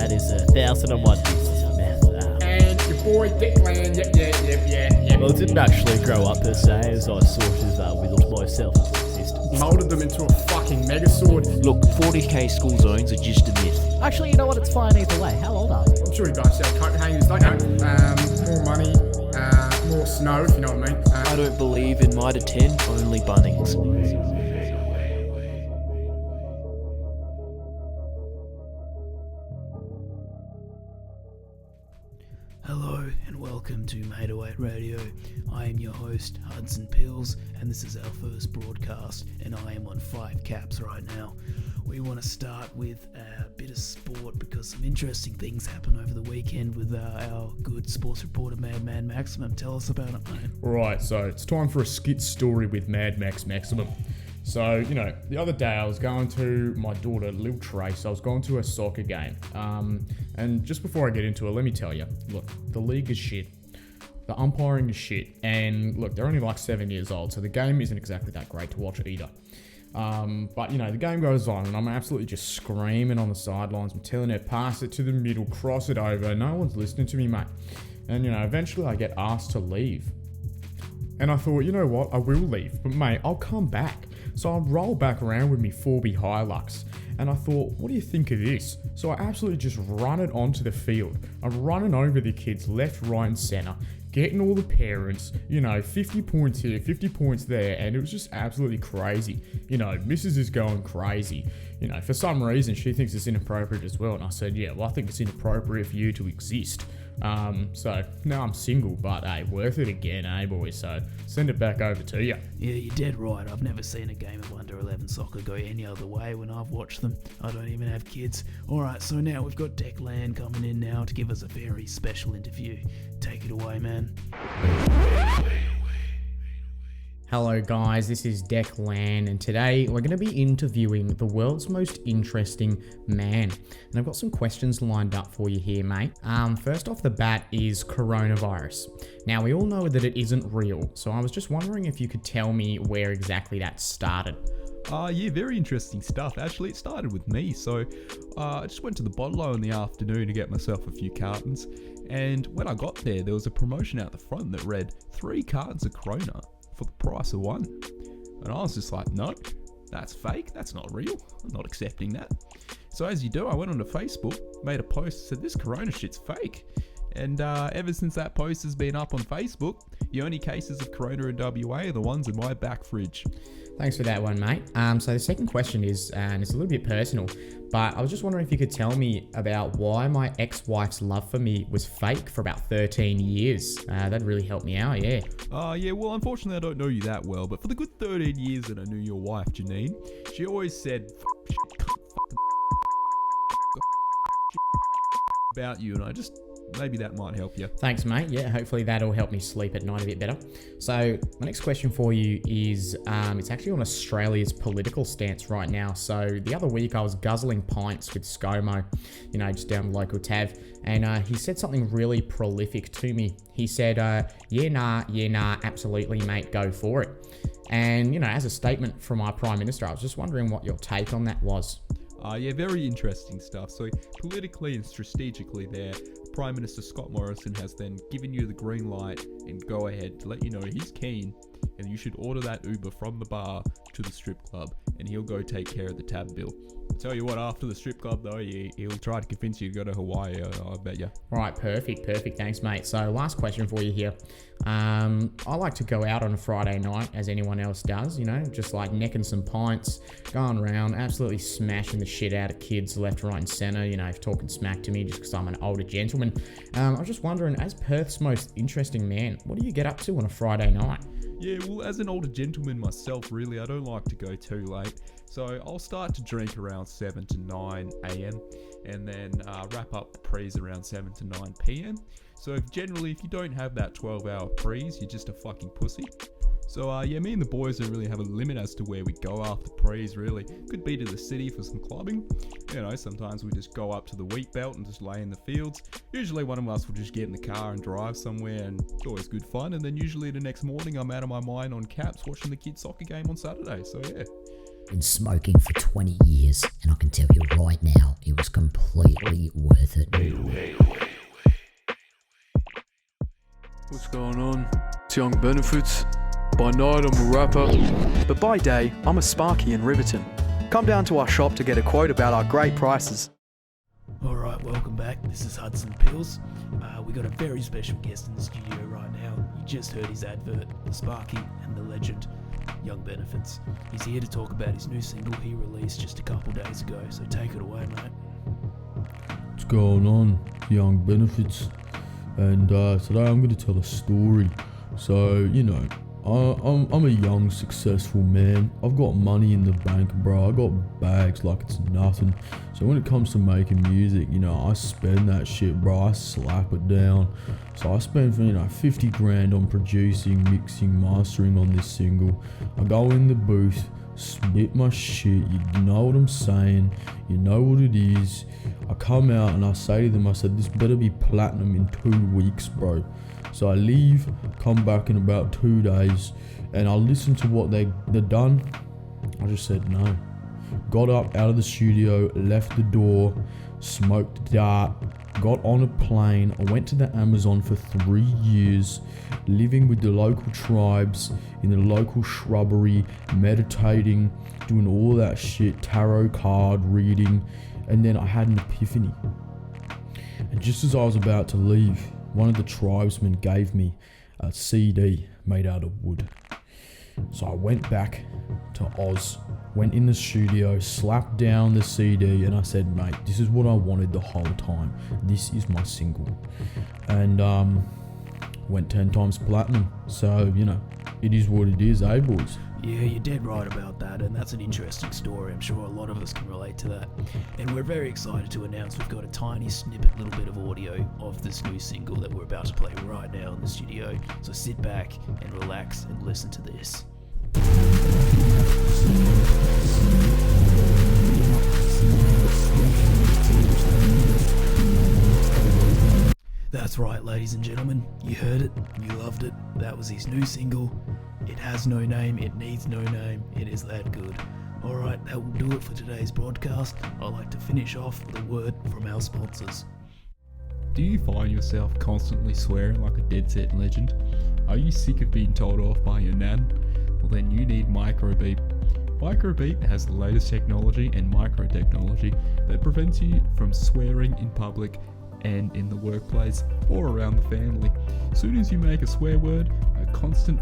that is 1001 Pieces of Meth. And your boy Declan, yep. Well, I didn't actually grow up per se, as I sort of whittled myself into existence. Moulded them into a fucking megazord. Look, 40k school zones are just a myth. Actually, you know what? It's fine either way. How old are you? I'm sure you guys sell coat hangers, don't you? More money, more snow, if you know what I mean. I don't believe in Mitre 10, only Bunnings. Hello and welcome to M808 Radio. I am your host, Hudson Pills, and this is our first broadcast, and I am on 5 caps right now. We want to start with a bit of sport because some interesting things happened over the weekend with our good sports reporter, Madman Maximum. Tell us about it, mate. Right, so it's time for a skit story with Mad Max Maximum. So, the other day I was going to my daughter, Lil Trace, I was going to a soccer game. And just before I get into it, let me tell you, look, the league is shit. The umpiring is shit. And look, they're only like 7 years old, so the game isn't exactly that great to watch either. But the game goes on and I'm absolutely just screaming on the sidelines. I'm telling her, pass it to the middle, cross it over. No one's listening to me, mate. And, eventually I get asked to leave. And I thought, you know what, I will leave, but mate, I'll come back. So I roll back around with me 4B Hilux, and I thought, what do you think of this? So I absolutely just run it onto the field. I'm running over the kids left, right, and centre, getting all the parents, 50 points here, 50 points there, and it was just absolutely crazy. Mrs. is going crazy. For some reason, she thinks it's inappropriate as well, and I said, yeah, well, I think it's inappropriate for you to exist. So now I'm single, but hey, worth it again, boys? So send it back over to you. Yeah, you're dead right. I've never seen a game of under 11 soccer go any other way when I've watched them. I don't even have kids. Alright, so now we've got Declan coming in now to give us a very special interview. Take it away, man. Hello guys, this is Declan, and today we're going to be interviewing the world's most interesting man. And I've got some questions lined up for you here, mate. First off the bat is coronavirus. Now, we all know that it isn't real, so I was just wondering if you could tell me where exactly that started. Yeah, very interesting stuff. Actually, it started with me. So I just went to the Bottle in the afternoon to get myself a few cartons. And when I got there was a promotion out the front that read 3 cartons of Corona for the price of 1. And I was just like, no, that's fake. That's not real. I'm not accepting that. So as you do, I went onto Facebook, made a post, said this Corona shit's fake. And ever since that post has been up on Facebook, the only cases of Corona in WA are the ones in my back fridge. Thanks for that one, mate. So the second question is, and it's a little bit personal, but I was just wondering if you could tell me about why my ex-wife's love for me was fake for about 13 years. That'd really help me out, yeah. Yeah, well, unfortunately, I don't know you that well, but for the good 13 years that I knew your wife, Janine, she always said about you, and maybe that might help you. Thanks, mate. Yeah, hopefully that'll help me sleep at night a bit better. So my next question for you is, it's actually on Australia's political stance right now. So the other week I was guzzling pints with ScoMo, just down the local tav, and he said something really prolific to me. He said, yeah, nah, absolutely, mate, go for it. And, as a statement from our Prime Minister, I was just wondering what your take on that was. Yeah, very interesting stuff. So politically and strategically there, Prime Minister Scott Morrison has then given you the green light and go ahead to let you know he's keen and you should order that Uber from the bar to the strip club and he'll go take care of the tab bill. I'll tell you what, after the strip club though, he'll try to convince you to go to Hawaii, I bet you. Right, perfect. Thanks, mate. So last question for you here. I like to go out on a Friday night, as anyone else does, just like necking some pints, going around, absolutely smashing the shit out of kids left, right, and centre, talking smack to me just because I'm an older gentleman. I was just wondering, as Perth's most interesting man, what do you get up to on a Friday night? Yeah, well, as an older gentleman myself, really, I don't like to go too late. So I'll start to drink around 7 to 9 a.m. and then wrap up the prees around 7 to 9 p.m. So if you don't have that 12-hour prees, you're just a fucking pussy. So yeah, me and the boys don't really have a limit as to where we go after prees, really. Could be to the city for some clubbing. Sometimes we just go up to the wheat belt and just lay in the fields. Usually one of us will just get in the car and drive somewhere, and it's always good fun. And then usually the next morning I'm out of my mind on caps watching the kids' soccer game on Saturday. So yeah. Been smoking for 20 years, and I can tell you right now, it was completely worth it. What's going on? It's Young Benefits. By night I'm a rapper, but by day I'm a Sparky in Riverton. Come down to our shop to get a quote about our great prices. Alright, welcome back. This is Hudson Pills. We got a very special guest in the studio right now. You just heard his advert, the Sparky and the legend, Young Benefits. He's here to talk about his new single he released just a couple days ago, so take it away, mate. What's going on, Young Benefits? And today I'm going to tell a story. So, I'm a young, successful man. I've got money in the bank, bro. I got bags like it's nothing. So when it comes to making music, I spend that shit, bro. I slap it down. So I spend, 50 grand on producing, mixing, mastering on this single. I go in the booth, spit my shit. You know what I'm saying. You know what it is. I come out and I say to them, I said, this better be platinum in 2 weeks, bro. So I leave, come back in about 2 days, and I listen to what they're done. I just said no. Got up out of the studio, left the door, smoked dart, got on a plane. I went to the Amazon for 3 years, living with the local tribes in the local shrubbery, meditating, doing all that shit, tarot card reading, and then I had an epiphany. And just as I was about to leave, one of the tribesmen gave me a CD made out of wood. So I went back to Oz, went in the studio, slapped down the CD, and I said, mate, this is what I wanted the whole time. This is my single. And went 10 times platinum. So, it is what it is, eh, boys? Yeah, you're dead right about that, and that's an interesting story. I'm sure a lot of us can relate to that. And we're very excited to announce we've got a tiny snippet, little bit of audio of this new single that we're about to play right now in the studio. So sit back and relax and listen to this. That's right, ladies and gentlemen. You heard it. You loved it. That was his new single. It has no name. It needs no name. It is that good. Alright, that will do it for today's broadcast. I'd like to finish off with a word from our sponsors. Do you find yourself constantly swearing like a dead set legend? Are you sick of being told off by your nan? Well, then you need Microbeep. Microbeep has the latest technology and micro technology that prevents you from swearing in public and in the workplace or around the family. As soon as you make a swear word, a constant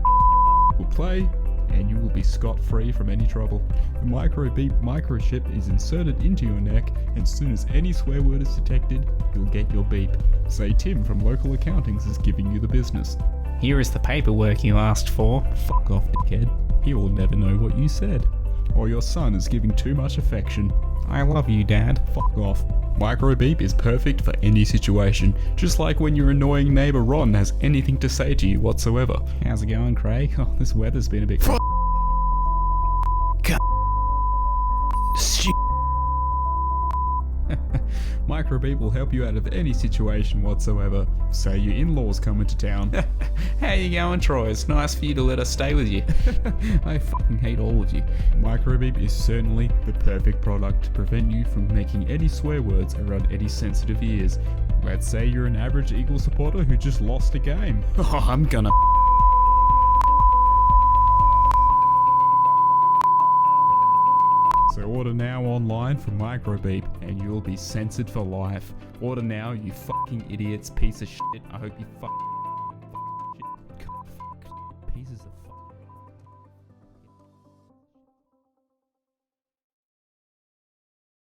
will play and you will be scot-free from any trouble. The Microbeep microchip is inserted into your neck, and as soon as any swear word is detected, you'll get your beep. Say Tim from Local Accountings is giving you the business. Here is the paperwork you asked for. Fuck off, dickhead. He will never know what you said. Or your son is giving too much affection. I love you, Dad. Fuck off. Microbeep is perfect for any situation, just like when your annoying neighbour Ron has anything to say to you whatsoever. How's it going, Craig? Oh, this weather's been a bit... Microbeep will help you out of any situation whatsoever. Say your in-laws come into town. How you going, Troy? It's nice for you to let us stay with you. I fucking hate all of you. Microbeep is certainly the perfect product to prevent you from making any swear words around any sensitive ears. Let's say you're an average Eagle supporter who just lost a game. Oh, I'm gonna... So order now online from Microbeep and you'll be censored for life. Order now, you fucking idiots, piece of shit. I hope you fuck pieces of fuck.